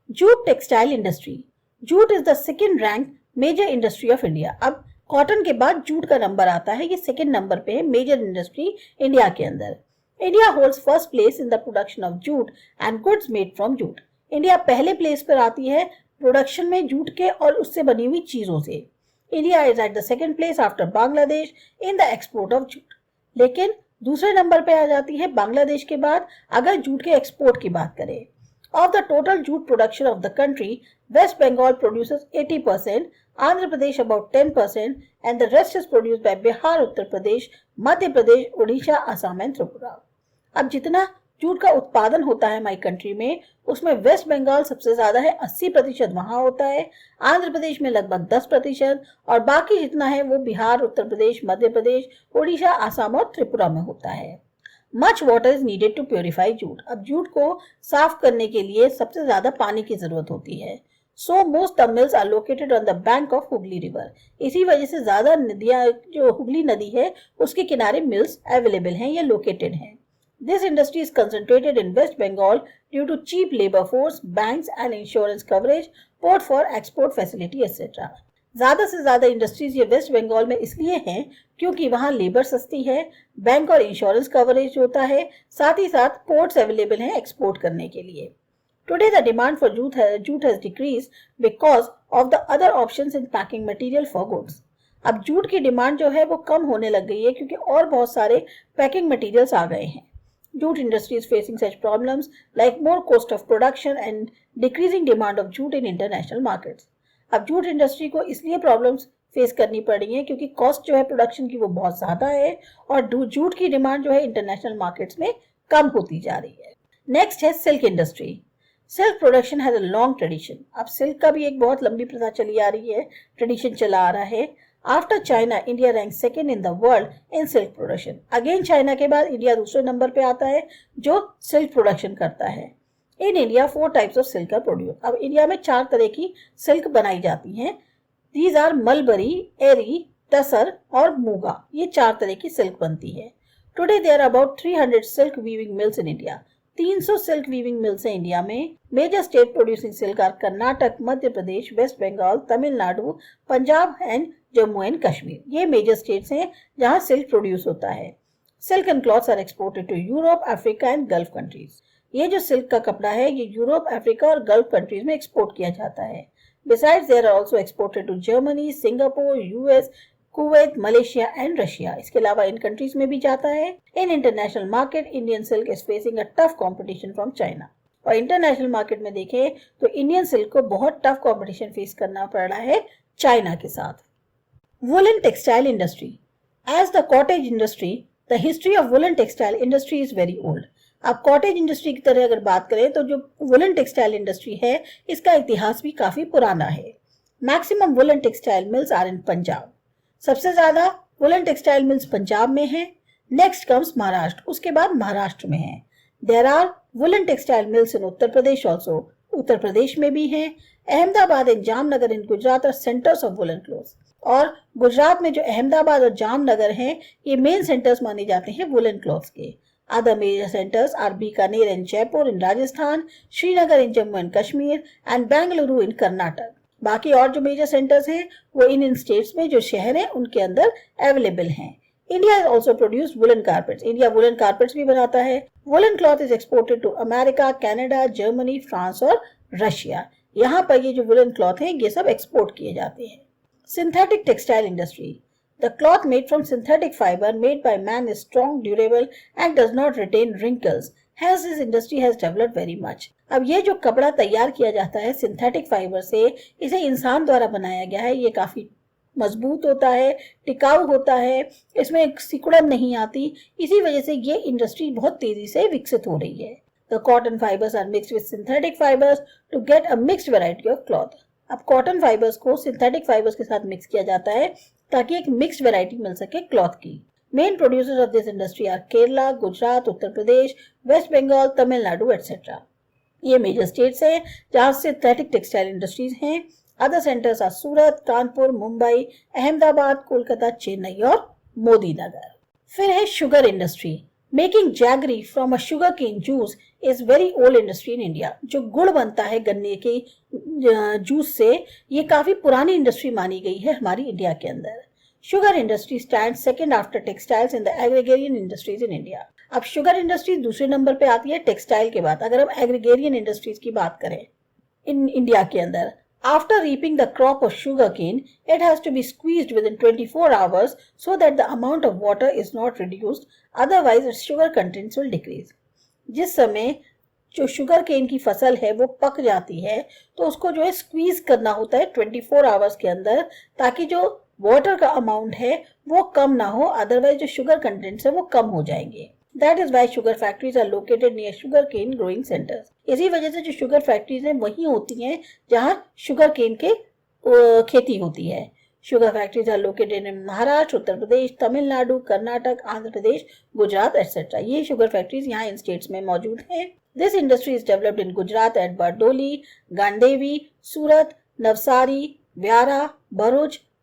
Jute textile industry. Jute is the second rank major industry of India. अब cotton के बाद jute का number आता है, ये सेकेंड नंबर पे है मेजर इंडस्ट्री इंडिया के अंदर। India holds first place in the production of jute and goods made from jute. India पहले प्लेस पर आती है प्रोडक्शन में जूट के और उससे बनी हुई चीजों से। India is at the second place after Bangladesh in the export of jute. लेकिन दूसरे नंबर पे आ जाती है बांग्लादेश के बाद अगर जूट के एक्सपोर्ट की बात करें। Of the total jute production of the country, West Bengal produces 80%, Andhra Pradesh about 10% and the rest is produced by Bihar, Uttar Pradesh, Madhya Pradesh, Orissa, Assam and Tripura. अब जितना जूट का उत्पादन होता है हमारी कंट्री में, उसमें वेस्ट बंगाल सबसे ज्यादा है, 80% वहां होता है, आंध्र प्रदेश में लगभग 10% और बाकी जितना है वो बिहार, उत्तर प्रदेश, मध्य प्रदेश, उड़ीसा, असम और त्रिपुरा में होता है। Much water is needed to purify jute. अब जूट को साफ करने के लिए सबसे ज्यादा पानी की जरूरत होती है। So most the mills are located on the bank of Hooghly river. इसी वजह से ज्यादा नदियां, जो हुगली नदी है उसके किनारे मिल्स अवेलेबल हैं या लोकेटेड हैं। This industry is concentrated in West Bengal due to cheap labor force, banks and insurance coverage, port for export facility etc. ज्यादा से ज्यादा इंडस्ट्रीज ये वेस्ट बंगाल में इसलिए हैं क्योंकि वहाँ लेबर सस्ती है, बैंक और इंश्योरेंस कवरेज होता है, साथ ही साथ पोर्ट्स अवेलेबल हैं एक्सपोर्ट करने के लिए। Today the demand for jute has decreased because of the other options in packing material for goods. अब जूट की डिमांड जो है वो कम होने लग गई है क्योंकि और बहुत सारे पैकिंग मटेरियल्स आ गए हैं। Jute industry is facing such problems like more cost of production and decreasing demand of jute in international markets. अब जूट इंडस्ट्री को इसलिए प्रॉब्लम्स फेस करनी पड़ रही है क्योंकि कॉस्ट जो है प्रोडक्शन की वो बहुत ज्यादा है और जूट की डिमांड जो है इंटरनेशनल मार्केट्स में कम होती जा रही है। नेक्स्ट है silk industry. Silk production has a long tradition. अब सिल्क का भी एक बहुत लंबी प्रथा चली आ रही है, ट्रेडिशन चला आ रहा है। After China, India rank second in the world in silk production. Again China के बाद इंडिया दूसरे नंबर पे आता है जो सिल्क प्रोडक्शन करता है। In India 4 types of silk are produce. अब इंडिया में 4 तरह की सिल्क बनाई जाती हैं। These are mulberry, eri, tasar और मूगा। ये 4 तरह की सिल्क बनती है। Today there are about 300 silk weaving mills in India. 300 silk weaving mills हैं इंडिया में। Major state producing silk are Karnataka, Madhya Pradesh, West Bengal, Tamil Nadu, Punjab and Jammu and Kashmir. ये मेजर स्टेट्स हैं जहां सिल्क प्रोड्यूस होता है। Silk and cloths are exported to Europe, Africa and Gulf countries. ये जो silk का कपड़ा है ये यूरोप, अफ्रीका और गल्फ कंट्रीज में एक्सपोर्ट किया जाता है। Besides there are also exported to Germany, Singapore, US, Kuwait, Malaysia and Russia. इसके अलावा इन कंट्रीज में भी जाता है। In international market, Indian silk is facing a tough competition from China. और इंटरनेशनल मार्केट में देखें तो इंडियन सिल्क को बहुत टफ कंपटीशन फेस करना पड़ रहा है चाइना के साथ। Woollen textile industry. As the cottage industry, the history of woollen textile industry is very old. अब कॉटेज इंडस्ट्री की तरह अगर बात करें तो जो वुलन टेक्सटाइल इंडस्ट्री है इसका इतिहास भी काफी पुराना है। Maximum woollen textile mills are in Punjab. सबसे ज्यादा वुलन टेक्सटाइल मिल्स पंजाब में है। नेक्स्ट कम्स महाराष्ट्र, उसके बाद महाराष्ट्र में है। There are woollen textile mills in Uttar Pradesh also. Uttar Pradesh में भी है। Ahmedabad and Jamnagar in Gujarat are centres of woollen clothes. और गुजरात में जो अहमदाबाद और जामनगर हैं ये मेन सेंटर्स माने जाते हैं वुलन क्लॉथ्स के। Other major centres are Bikaner and Jaipur in Rajasthan, Srinagar in Jammu and Kashmir and Bengaluru in Karnataka. बाकी और जो मेजर सेंटर्स हैं वो इन स्टेट्स में जो शहर हैं उनके अंदर अवेलेबल हैं। India is also produce woollen carpets. India woollen carpets भी बनाता है। Woollen cloth is exported to America, Canada, Germany, France और रशिया। यहाँ पर ये जो वुलन क्लॉथ है ये सब एक्सपोर्ट किए जाते हैं। Synthetic textile industry. The cloth made from synthetic fiber made by man is strong, durable and does not retain wrinkles. Hence this industry has developed very much. अब ये जो कपड़ा तैयार किया जाता है सिंथेटिक फाइबर से, इसे इंसान द्वारा बनाया गया है। ये काफी मजबूत होता है, टिकाऊ होता है, इसमें सिकुड़न नहीं आती। इसी वजह से ये इंडस्ट्री बहुत तेजी से विकसित हो रही है। The cotton fibers are mixed with synthetic fibers to get a mixed variety of cloth. अब कॉटन फाइबर्स को सिंथेटिक फाइबर्स के साथ मिक्स किया जाता है ताकि एक मिक्स्ड वैरायटी मिल सके क्लॉथ की। Main producers of this industry are Kerala, Gujarat, Uttar Pradesh, West Bengal, Tamil Nadu etcetera. ये मेजर स्टेट्स हैं जहां सिंथेटिक टेक्सटाइल इंडस्ट्रीज हैं। Other centres are Surat, Kanpur, Mumbai, Ahmedabad, Kolkata, Chennai और मोदी नगर। फिर है sugar industry. Making jaggery from a sugar cane juice is very old industry in India. जो गुड़ बनता है गन्ने के जूस से, ये काफी पुरानी इंडस्ट्री मानी गई है हमारी इंडिया के अंदर. Sugar industry stands second after textiles in the agrarian industries in India. अब शुगर इंडस्ट्री दूसरे नंबर पे आती है टेक्सटाइल के बाद. अगर हम एग्रीगेरियन इंडस्ट्रीज की बात करें इन इंडिया के अंदर, after reaping the crop of sugarcane, it has to be squeezed within 24 hours so that the amount of water is not reduced, otherwise its sugar contents will decrease. जिस समय जो sugar cane की फसल है वो पक जाती है तो उसको जो है स्क्वीज करना होता है 24 आवर्स के अंदर, ताकि जो वाटर का अमाउंट है वो कम ना हो, अदरवाइज जो शुगर कंटेंट्स है वो कम हो जाएंगे. That is why sugar factories are located near sugarcane growing centers. इसी वजह से जो शुगर फैक्ट्रीज हैं वही होती हैं जहां शुगर केन के खेती होती है. Sugar factories are located in Maharashtra, Uttar Pradesh, Tamil Nadu, Karnataka, Andhra Pradesh, Gujarat etcetera. ये शुगर फैक्ट्रीज यहाँ इन स्टेट्स में मौजूद हैं. This industry is developed in Gujarat at Bardoli, Gandevi, सूरत, नवसारी, व्यारा,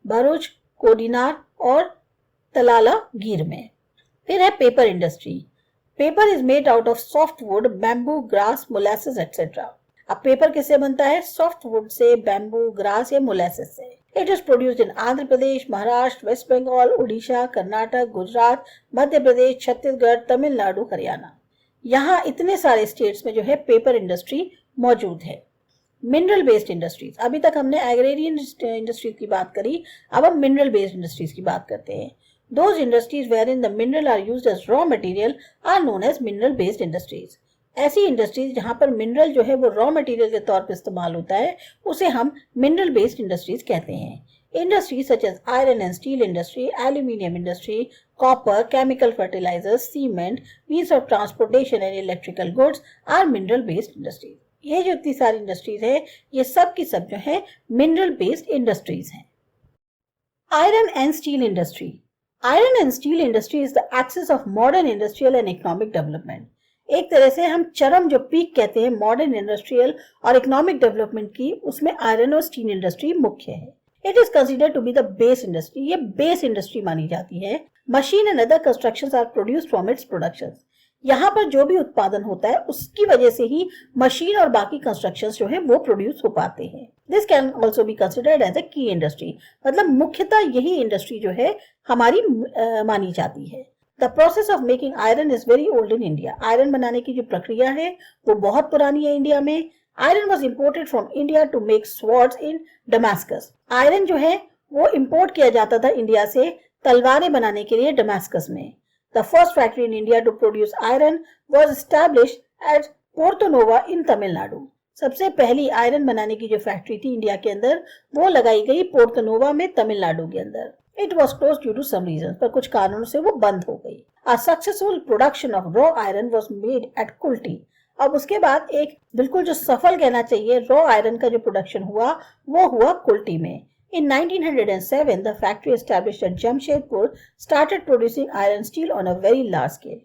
भरूच, कोडिनार और तलाला गिर में. फिर है paper industry. Paper is made out of soft wood, bamboo, grass, molasses etcetera. अब पेपर किससे बनता है? सॉफ्ट वुड से, बैम्बू, ग्रास या मोलासेस से. It is produced in Andhra Pradesh, Maharashtra, west Bengal, Odisha, Karnataka, Gujarat, Madhya Pradesh, Chhattisgarh, Tamil Nadu, Haryana. यहाँ इतने सारे स्टेट्स में जो है पेपर इंडस्ट्री मौजूद है. Mineral based industries. अभी तक हमने एग्रेरियन इंडस्ट्रीज की बात करी, अब हम मिनरल बेस्ड इंडस्ट्रीज की बात करते हैं. Those industries wherein the mineral are used as raw material are known as mineral based industries. ऐसी इंडस्ट्रीज जहां पर मिनरल जो है वो रॉ मटेरियल के तौर पर इस्तेमाल होता है उसे हम मिनरल बेस्ड इंडस्ट्रीज कहते हैं. Industries such as iron and steel industry, aluminium industry, copper, chemical fertilizers, cement, means of transportation and electrical goods are mineral based industries. ये जो इतनी सारी इंडस्ट्रीज है ये सब की सब जो है मिनरल बेस्ड इंडस्ट्रीज हैं. Iron and steel industry. Iron and steel industry is the axis of modern industrial and economic development. एक तरह से हम चरम जो पीक कहते हैं मॉडर्न इंडस्ट्रियल और इकोनॉमिक डेवलपमेंट की, उसमें आयरन और स्टील इंडस्ट्री मुख्य है. It is considered to be the base industry. ये बेस इंडस्ट्री मानी जाती है. Machine and other constructions are produced from its productions. यहाँ पर जो भी उत्पादन होता है उसकी वजह से ही मशीन और बाकी कंस्ट्रक्शंस जो है वो प्रोड्यूस हो पाते हैं. This can also be considered as a key industry. मतलब मुख्यतः यही इंडस्ट्री जो है हमारी मानी जाती है. The process of making iron is very old in India. Iron बनाने की जो प्रक्रिया है वो बहुत पुरानी है इंडिया में. Iron was imported from India to make swords in Damascus. Iron जो है वो इम्पोर्ट किया जाता था इंडिया से तलवारें बनाने के लिए डमास्कस में. The first factory in India to produce iron was established at Porto Novo in Tamil Nadu. सबसे पहली आयरन बनाने की जो फैक्ट्री थी इंडिया के अंदर वो लगाई गई पोर्तो नोवा में तमिलनाडु के अंदर. It was closed due to some reasons, पर कुछ कारणों से वो बंद हो गई. A successful production of raw iron was made at Kulti. अब उसके बाद एक बिल्कुल जो सफल कहना चाहिए रॉ आयरन का जो प्रोडक्शन हुआ वो हुआ कुल्टी में. In 1907, the factory established at Jamshedpur started producing iron steel on a very large scale.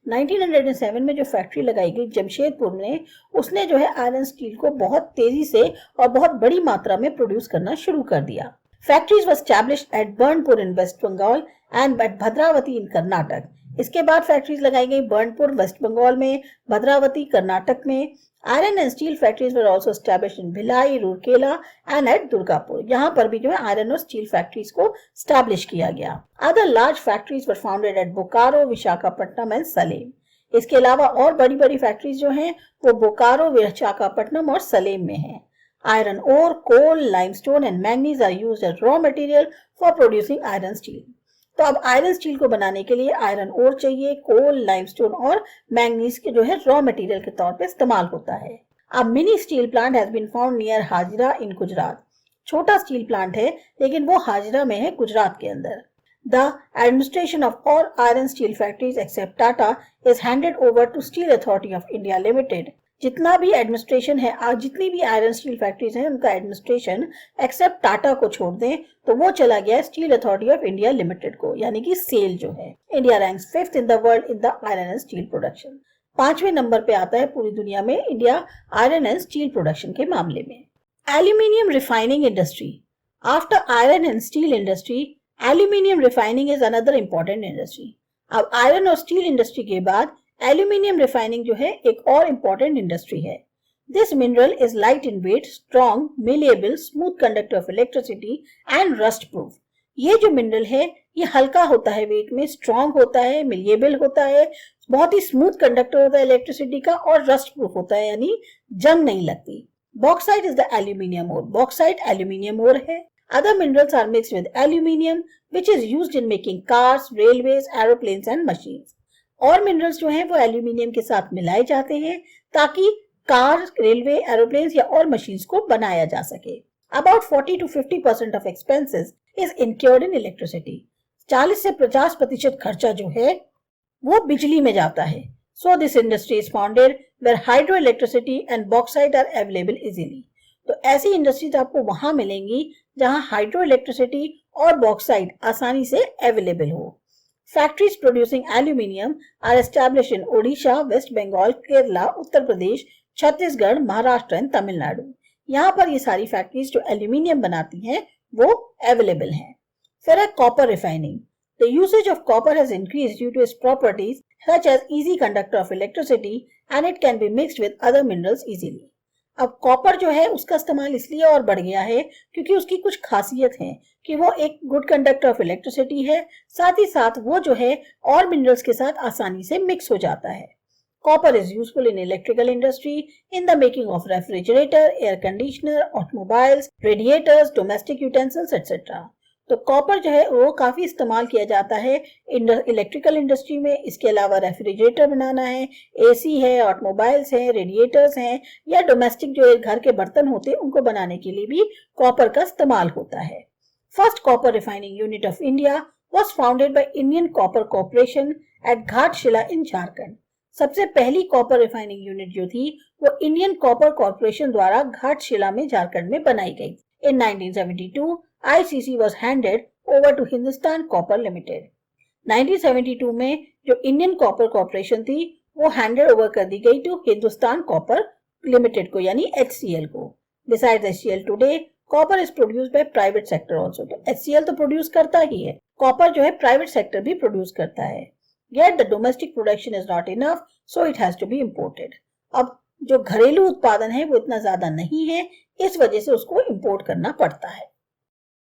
1907 में जो फैक्ट्री लगाई गई जमशेदपुर में, उसने जो है आयरन स्टील को बहुत तेजी से और बहुत बड़ी मात्रा में प्रोड्यूस करना शुरू कर दिया. Factories were established at Burnpur in West Bengal and at Bhadravati in Karnataka. इसके बाद फैक्ट्रीज लगाई गई बर्नपुर वेस्ट बंगाल में, भद्रावती कर्नाटक में. Iron and steel factories were also established in Bhilai, Rourkela and at Durgapur. यहाँ पर भी जो है आयरन और स्टील फैक्ट्रीज को एस्टैब्लिश किया गया. Other large factories were founded at Bokaro, Visakhapatnam and Salem. इसके अलावा और बड़ी बड़ी फैक्ट्रीज जो हैं वो बोकारो, विशाखापट्टनम और सलेम में हैं. Iron ore, coal, limestone and manganese are used as raw material for producing iron steel. तो अब आयरन स्टील को बनाने के लिए आयरन ओर चाहिए, कोल, लाइमस्टोन और मैंगनीज के जो है रॉ मटेरियल के तौर पे इस्तेमाल होता है. अब mini steel plant has been found near Hazira in Gujarat. छोटा स्टील प्लांट है लेकिन वो हाजिरा में है गुजरात के अंदर. The administration of all iron steel factories except Tata is handed over to Steel Authority of India Limited. जितना भी एडमिनिस्ट्रेशन है, आज जितनी भी आयरन स्टील फैक्ट्रीज हैं उनका एडमिनिस्ट्रेशन एक्सेप्ट टाटा को छोड़ दें तो वो चला गया steel authority of India limited को, यानी कि सेल जो है. India ranks 5th in the world in the iron and steel production. 5वें नंबर पे आता है पूरी दुनिया में India iron and steel production के मामले में. Aluminium refining industry. After iron and steel industry, aluminium refining is another important industry. अब आयरन और स्टील इंडस्ट्री के बाद एल्यूमिनियम रिफाइनिंग जो है एक और इम्पोर्टेंट इंडस्ट्री है। This mineral is light in weight, strong, malleable, smooth conductor of electricity and rust proof. ये जो मिनरल है ये हल्का होता है वेट में, स्ट्रॉन्ग होता है, मिलिएबल होता है, बहुत ही स्मूथ कंडक्टर होता है इलेक्ट्रिसिटी का और रस्ट प्रूफ होता है, यानी जंग नहीं लगती। Bauxite is the aluminium ore. Bauxite aluminium ore है। Other minerals are mixed with aluminium, which is used in making cars, railways, aeroplanes and machines. और मिनरल्स जो हैं वो एल्यूमिनियम के साथ मिलाए जाते हैं ताकि कार, रेलवे, एरोप्लेन्स या और मशीन्स को बनाया जा सके। About 40 to 50% of expenses is incurred in electricity. 40 से 50% खर्चा जो है वो बिजली में जाता है। So this industry is founded where hydroelectricity and bauxite are available easily. तो ऐसी इंडस्ट्रीज आपको वहां मिलेंगी जहां हाइड्रो इलेक्ट्रिसिटी और बॉक्साइट आसानी से अवेलेबल हो। Factories producing aluminium are established in Odisha, West Bengal, Kerala, Uttar Pradesh, Chhattisgarh, Maharashtra and Tamil Nadu. यहाँ पर ये सारी फैक्ट्रीज जो एल्यूमिनियम बनाती हैं वो अवेलेबल हैं। फिर है copper refining. The usage of copper has increased due to its properties such as easy conductor of electricity and it can be mixed with other minerals easily. अब कॉपर जो है उसका इस्तेमाल इसलिए और बढ़ गया है क्योंकि उसकी कुछ खासियत है कि वो एक गुड कंडक्टर ऑफ इलेक्ट्रिसिटी है, साथ ही साथ वो जो है और मिनरल्स के साथ आसानी से मिक्स हो जाता है। Copper is useful in electrical industry, in the making of refrigerator, air conditioner, automobiles, radiators, domestic utensils etcetera. तो कॉपर जो है वो काफी इस्तेमाल किया जाता है इलेक्ट्रिकल इंडस्ट्री में। इसके अलावा रेफ्रिजरेटर बनाना है, एसी है, ऑटोमोबाइल्स हैं, रेडिएटर्स हैं या डोमेस्टिक जो घर के बर्तन होते हैं उनको बनाने के लिए भी कॉपर का इस्तेमाल होता है। First copper refining unit of India was founded by Indian copper corporation at Ghatshila in Jharkhand. सबसे पहली कॉपर रिफाइनिंग यूनिट जो थी वो इंडियन कॉपर कॉर्पोरेशन द्वारा घाटशिला में झारखंड में बनाई गई। In 1972, ICC was handed over to Hindustan Copper Limited. 1972 में जो इंडियन कॉपर कॉर्पोरेशन थी वो हैंडेड ओवर कर दी गई टू हिंदुस्तान कॉपर लिमिटेड को, यानी HCL को। Besides HCL today, copper is produced by private sector also. तो HCL तो प्रोड्यूस करता ही है, कॉपर जो है प्राइवेट सेक्टर भी प्रोड्यूस करता है। Yet the domestic production is not enough, so it has to be imported. अब जो घरेलू उत्पादन है वो इतना ज्यादा नहीं है, इस वजह से उसको इंपोर्ट करना पड़ता है।